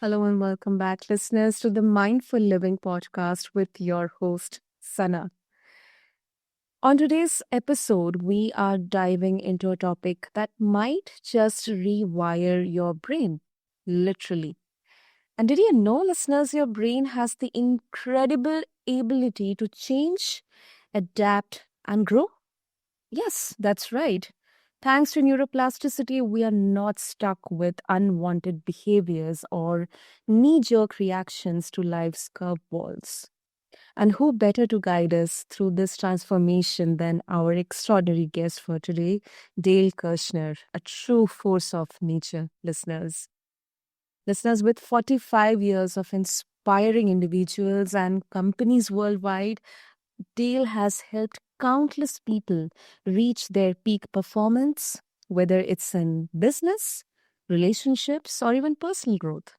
Hello and welcome back, listeners, to the Mindful Living podcast with your host, Sana. On today's episode, we are diving into a topic that might just rewire your brain, literally. And did you know, listeners, your brain has the incredible ability to change, adapt, and grow? Yes, that's right. Thanks to neuroplasticity, we are not stuck with unwanted behaviors or knee jerk reactions to life's curveballs. And who better to guide us through this transformation than our extraordinary guest for today, Dale Kershner, a true force of nature, listeners. Listeners, with 45 years of inspiring individuals and companies worldwide, Dale has helped countless people reach their peak performance, whether it's in business, relationships, or even personal growth.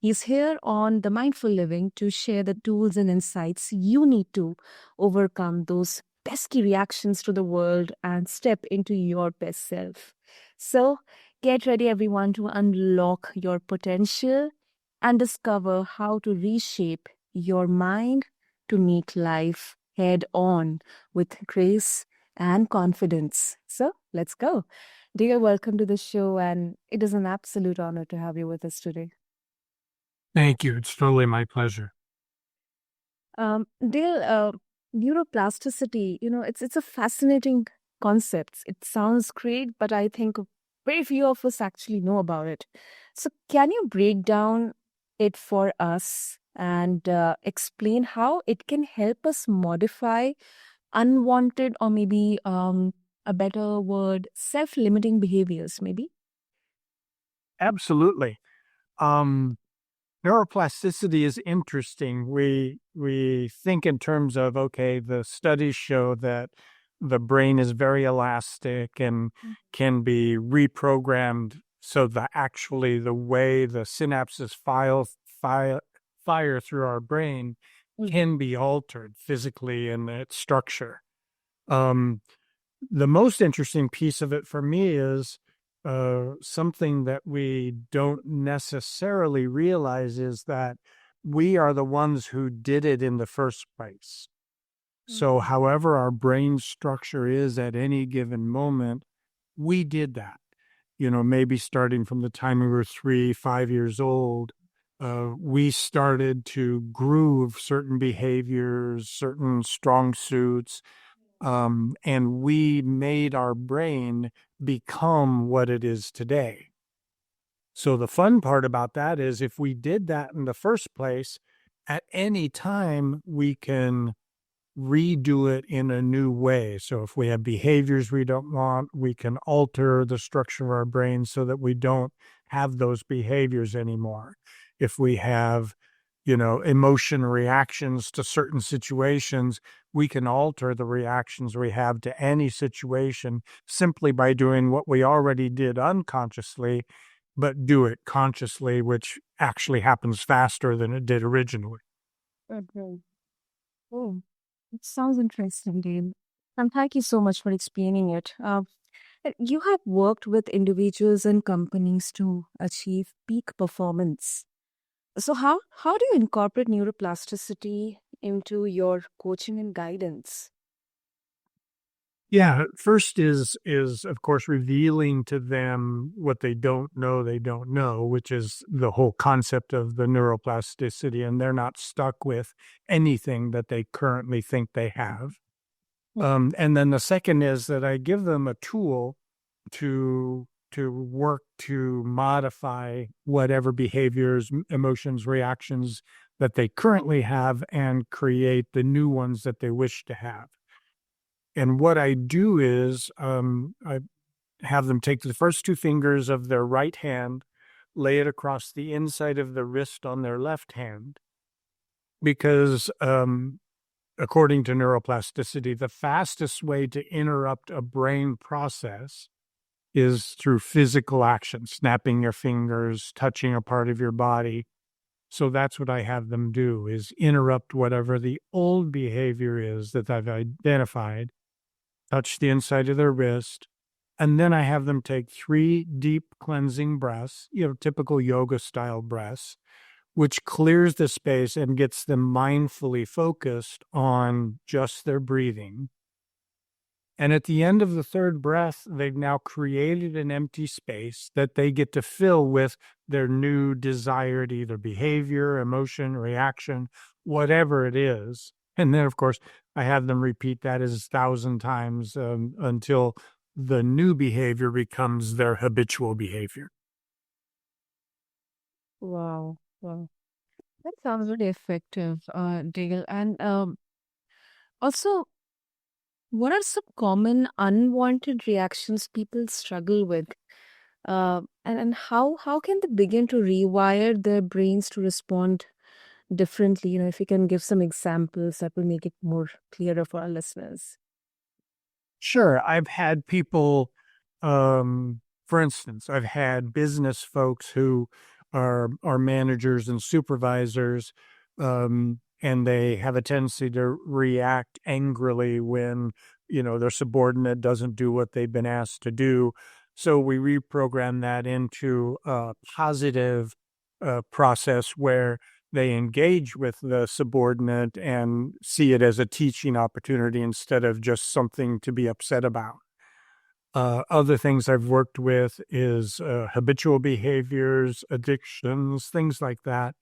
He's here on The Mindful Living to share the tools and insights you need to overcome those pesky reactions to the world and step into your best self. So, get ready, everyone, to unlock your potential and discover how to reshape your mind to meet life head on with grace and confidence. So, let's go. Dear, welcome to the show, and it is an absolute honor to have you with us today. Thank you. It's totally my pleasure. Dale, neuroplasticity, it's a fascinating concept. It sounds great, but I think very few of us actually know about it. So, can you break down it for us and explain how it can help us modify unwanted or maybe a better word, self-limiting behaviors, maybe? Absolutely. Neuroplasticity is interesting. We think in terms of, okay, the studies show that the brain is very elastic and can be reprogrammed so that actually the way the synapses fire through our brain can be altered physically in its structure. The most interesting piece of it for me is something that we don't necessarily realize is that we are the ones who did it in the first place. So, however our brain structure is at any given moment, we did that. Maybe starting from the time we were 3, 5 years old, we started to groove certain behaviors, certain strong suits, and we made our brain become what it is today. So the fun part about that is if we did that in the first place, at any time we can redo it in a new way. So if we have behaviors we don't want, we can alter the structure of our brain so that we don't have those behaviors anymore. If we have emotion reactions to certain situations, we can alter the reactions we have to any situation simply by doing what we already did unconsciously, but do it consciously, which actually happens faster than it did originally. Okay. Oh, it sounds interesting, Dale. And thank you so much for explaining it. You have worked with individuals and companies to achieve peak performance. So how do you incorporate neuroplasticity into your coaching and guidance? Yeah, first is of course revealing to them what they don't know, which is the whole concept of the neuroplasticity, and they're not stuck with anything that they currently think they have. And then the second is that I give them a tool to work to modify whatever behaviors, emotions, reactions that they currently have and create the new ones that they wish to have. And what I do is I have them take the first two fingers of their right hand, lay it across the inside of the wrist on their left hand, because according to neuroplasticity, the fastest way to interrupt a brain process is through physical action, snapping your fingers, touching a part of your body. So that's what I have them do, is interrupt whatever the old behavior is that I've identified, touch the inside of their wrist, And then I have them take 3 deep cleansing breaths, typical yoga style breaths, which clears the space and gets them mindfully focused on just their breathing. And at the end of the third breath, they've now created an empty space that they get to fill with their new desired either behavior, emotion, reaction, whatever it is. And then, of course, I have them repeat that as 1,000 times until the new behavior becomes their habitual behavior. Wow. Wow. That sounds really effective, Dale. And also, what are some common unwanted reactions people struggle with? And how can they begin to rewire their brains to respond differently? If you can give some examples that will make it more clearer for our listeners. Sure. I've had people, for instance, I've had business folks who are managers and supervisors, and they have a tendency to react angrily when, their subordinate doesn't do what they've been asked to do. So we reprogram that into a positive process where they engage with the subordinate and see it as a teaching opportunity instead of just something to be upset about. Other things I've worked with is habitual behaviors, addictions, things like that.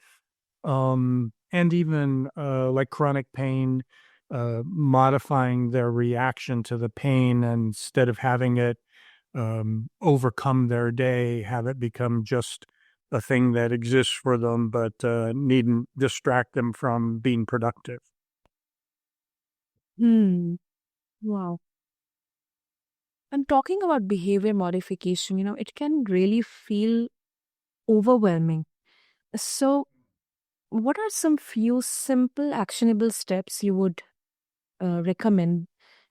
And even like chronic pain, modifying their reaction to the pain and instead of having it overcome their day, have it become just a thing that exists for them, but needn't distract them from being productive. Hmm. Wow. And talking about behavior modification, it can really feel overwhelming. So, what are some few simple actionable steps you would recommend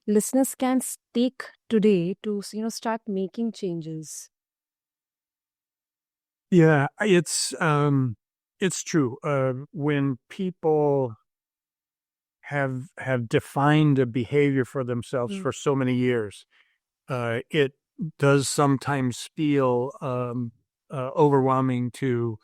listeners can take today to start making changes? Yeah, it's true. When people have defined a behavior for themselves Mm. for so many years, it does sometimes feel overwhelming to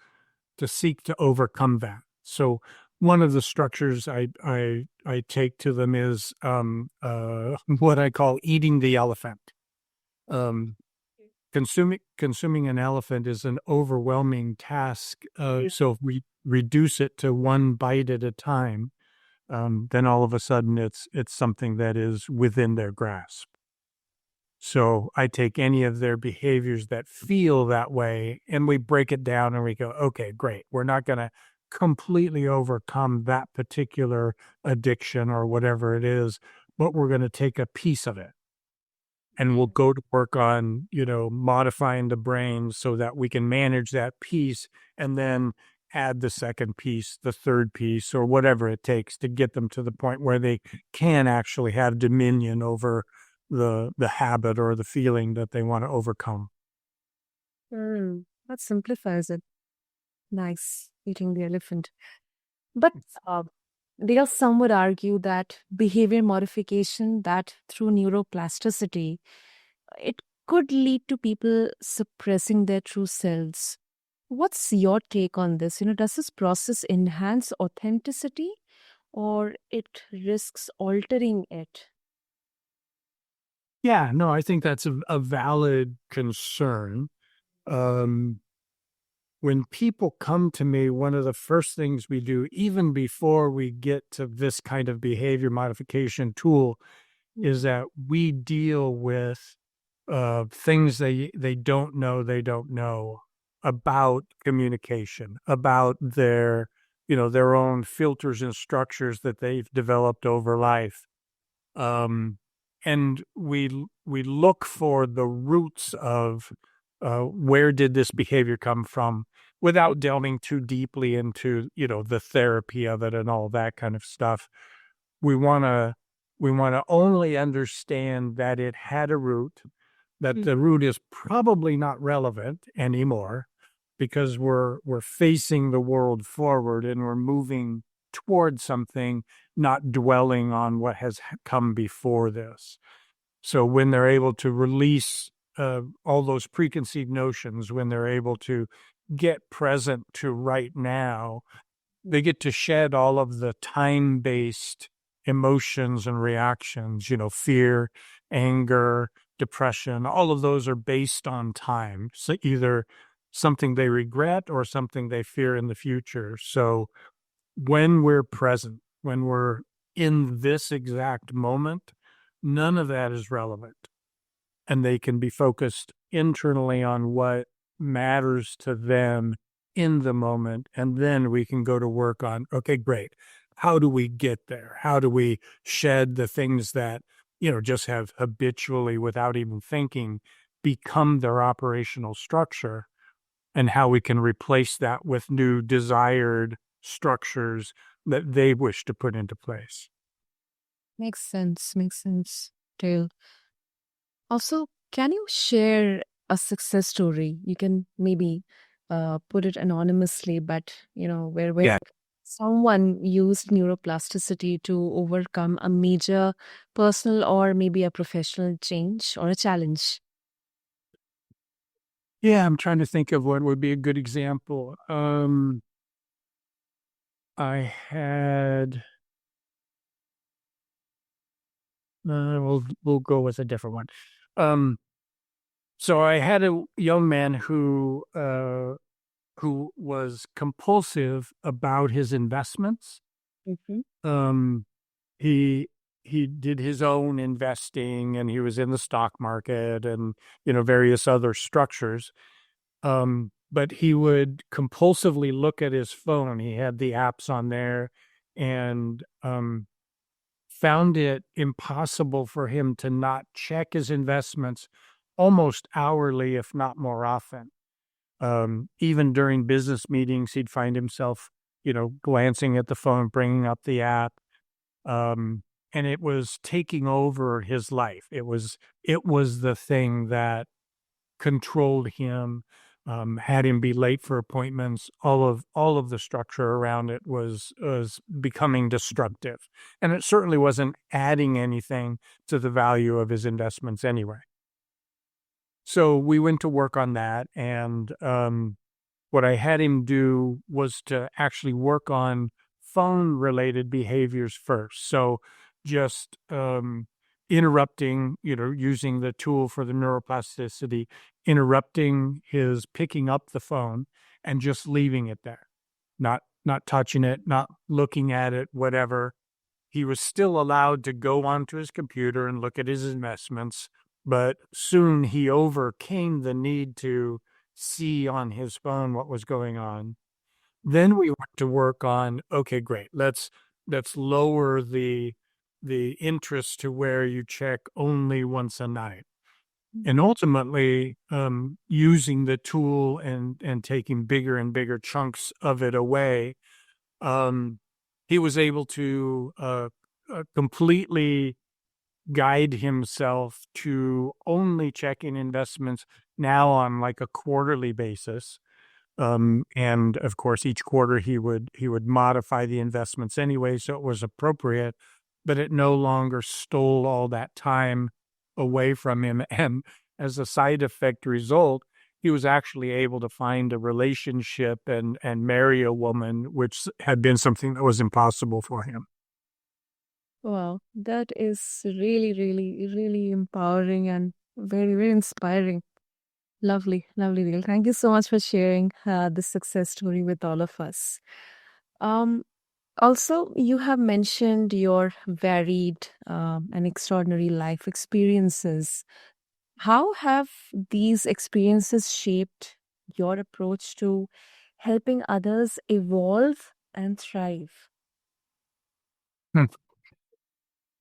seek to overcome that. So one of the structures I take to them is what I call eating the elephant. Um, consuming an elephant is an overwhelming task. So if we reduce it to one bite at a time, then all of a sudden it's something that is within their grasp. So I take any of their behaviors that feel that way and we break it down and we go, okay, great. We're not going to completely overcome that particular addiction or whatever it is, but we're going to take a piece of it and we'll go to work on, modifying the brain so that we can manage that piece and then add the second piece, the third piece, or whatever it takes to get them to the point where they can actually have dominion over the habit or the feeling that they want to overcome. That simplifies it. Nice, eating the elephant. But uh, some would argue that behavior modification, that through neuroplasticity, it could lead to people suppressing their true selves. What's your take on this? Does this process enhance authenticity or it risks altering it? Yeah, no, I think that's a valid concern. Um, when people come to me, one of the first things we do, even before we get to this kind of behavior modification tool, is that we deal with things they don't know about communication, about their own filters and structures that they've developed over life. And we look for the roots of where did this behavior come from without delving too deeply into the therapy of it and all that kind of stuff. We want to only understand that it had a root, that the root is probably not relevant anymore because we're facing the world forward and we're moving towards something, not dwelling on what has come before this. So when they're able to release all those preconceived notions, when they're able to get present to right now, they get to shed all of the time-based emotions and reactions, fear, anger, depression. All of those are based on time. So either something they regret or something they fear in the future. So when we're present, when we're in this exact moment, none of that is relevant. And they can be focused internally on what matters to them in the moment. And then we can go to work on, okay, great. How do we get there? How do we shed the things that, just have habitually, without even thinking, become their operational structure, and how we can replace that with new desired structures that they wish to put into place. Makes sense. Makes sense, Dale. Also, can you share a success story? You can maybe put it anonymously, but where Yeah. someone used neuroplasticity to overcome a major personal or maybe a professional change or a challenge. Yeah, I'm trying to think of what would be a good example. I had we'll go with a different one. So I had a young man who was compulsive about his investments. Hmm. Um, he he did his own investing, and he was in the stock market and various other structures. But he would compulsively look at his phone. He had the apps on there, and found it impossible for him to not check his investments almost hourly, if not more often. Even during business meetings, he'd find himself, glancing at the phone, bringing up the app. Um, and it was taking over his life. It was the thing that controlled him, had him be late for appointments. All of the structure around it was becoming destructive, and it certainly wasn't adding anything to the value of his investments anyway. So we went to work on that, and what I had him do was to actually work on phone related behaviors first. So just interrupting, using the tool for the neuroplasticity, interrupting his picking up the phone and just leaving it there, not touching it, not looking at it, whatever. He was still allowed to go onto his computer and look at his investments, but soon he overcame the need to see on his phone what was going on. Then we went to work on, okay, great. Let's lower the interest to where you check only once a night. And ultimately, using the tool and taking bigger and bigger chunks of it away, um, he was able to completely guide himself to only checking investments now on like a quarterly basis. And of course, each quarter he would modify the investments anyway, so it was appropriate, but it no longer stole all that time away from him. And as a side effect result, he was actually able to find a relationship and marry a woman, which had been something that was impossible for him. Wow, that is really, really, really empowering and very, very inspiring. Lovely, lovely, Dale. Thank you so much for sharing this success story with all of us. Um, Also, you have mentioned your varied and extraordinary life experiences. How have these experiences shaped your approach to helping others evolve and thrive? Hmm.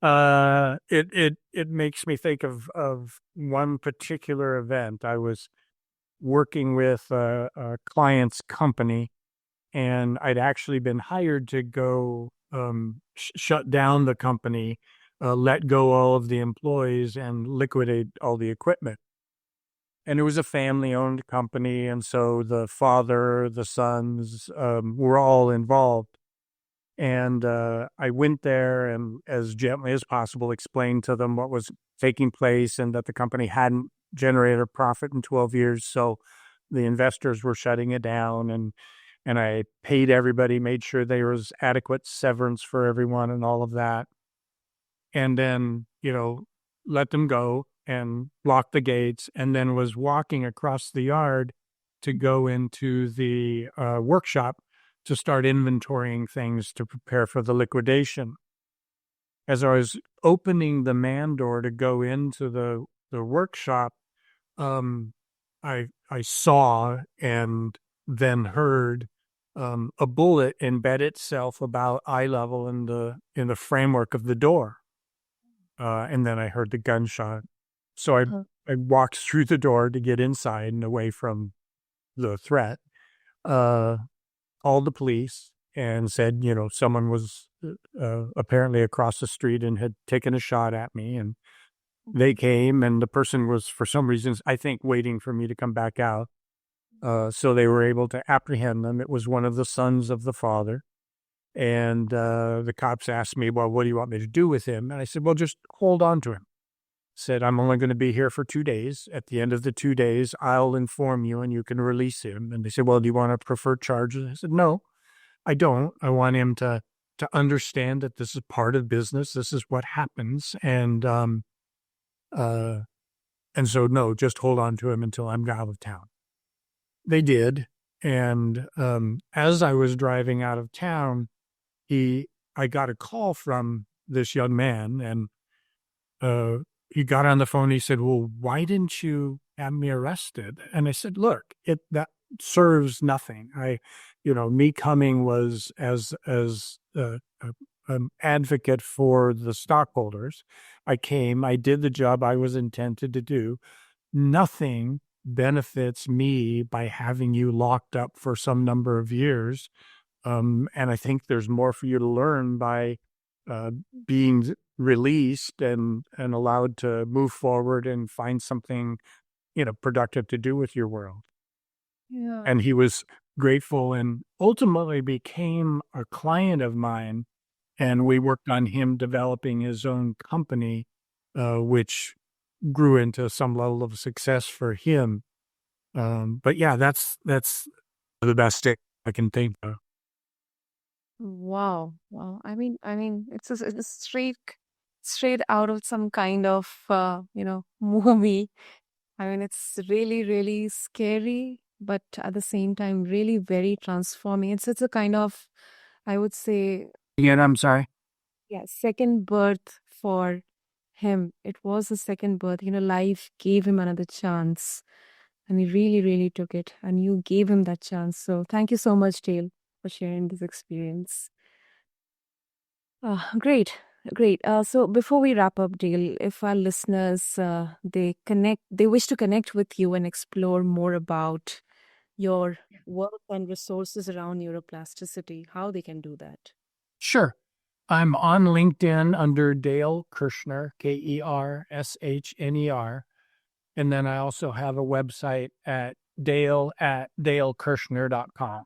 It makes me think of one particular event. I was working with a client's company, and I'd actually been hired to go shut down the company, let go all of the employees, and liquidate all the equipment. And it was a family-owned company, and so the father, the sons, were all involved. And I went there and, as gently as possible, explained to them what was taking place and that the company hadn't generated a profit in 12 years. So the investors were shutting it down, and I paid everybody, made sure there was adequate severance for everyone and all of that. And then, let them go and locked the gates, and then was walking across the yard to go into the workshop to start inventorying things to prepare for the liquidation. As I was opening the man door to go into the workshop, I saw and then heard a bullet embed itself about eye level in the framework of the door. And then I heard the gunshot. So I walked through the door to get inside and away from the threat. Called the police and said, someone was apparently across the street and had taken a shot at me. And they came, and the person was, for some reasons, I think, waiting for me to come back out. So they were able to apprehend them. It was one of the sons of the father. And the cops asked me, well, what do you want me to do with him? And I said, well, just hold on to him. Said, I'm only going to be here for 2 days. At the end of the 2 days, I'll inform you and you can release him. And they said, well, do you want to prefer charges? I said, no, I don't. I want him to understand that this is part of business. This is what happens. And so, no, just hold on to him until I'm out of town. They did. And as I was driving out of town, I got a call from this young man, and he got on the phone. He said, well, why didn't you have me arrested? And I said, look, that serves nothing. Me coming was as an advocate for the stockholders. I came, I did the job I was intended to do. Nothing benefits me by having you locked up for some number of years. And I think there's more for you to learn by being released and allowed to move forward and find something, productive to do with your world. Yeah. And he was grateful and ultimately became a client of mine. And we worked on him developing his own company, which grew into some level of success for him. But yeah, that's the best stick I can think of. Wow. Wow. I mean, it's straight out of some kind of movie. I mean, it's really, really scary, but at the same time, really very transforming. It's a kind of, I would say, Again, I'm sorry. yeah, second birth for him. It was a second birth. Life gave him another chance, and he really, really took it. And you gave him that chance. So thank you so much, Dale, for sharing this experience. Great, great. So before we wrap up, Dale, if our listeners they wish to connect with you and explore more about your work and resources around neuroplasticity, how they can do that? Sure. I'm on LinkedIn under Dale Kershner, Kershner. And then I also have a website at dalekershner.com.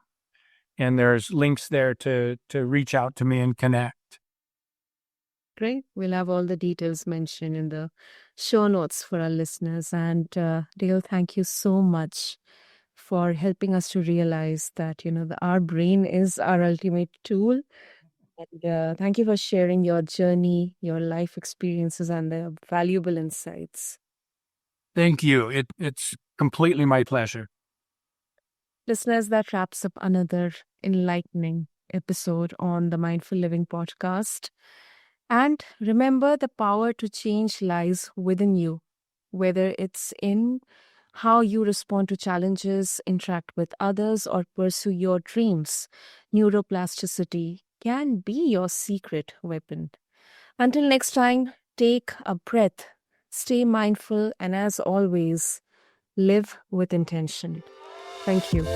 And there's links there to reach out to me and connect. Great. We'll have all the details mentioned in the show notes for our listeners. And Dale, thank you so much for helping us to realize that, our brain is our ultimate tool. And thank you for sharing your journey, your life experiences, and the valuable insights. Thank you. It's completely my pleasure. Listeners, that wraps up another enlightening episode on the Mindful Living podcast. And remember, the power to change lies within you, whether it's in how you respond to challenges, interact with others, or pursue your dreams. Neuroplasticity can be your secret weapon. Until next time, take a breath, stay mindful, and as always, live with intention. Thank you.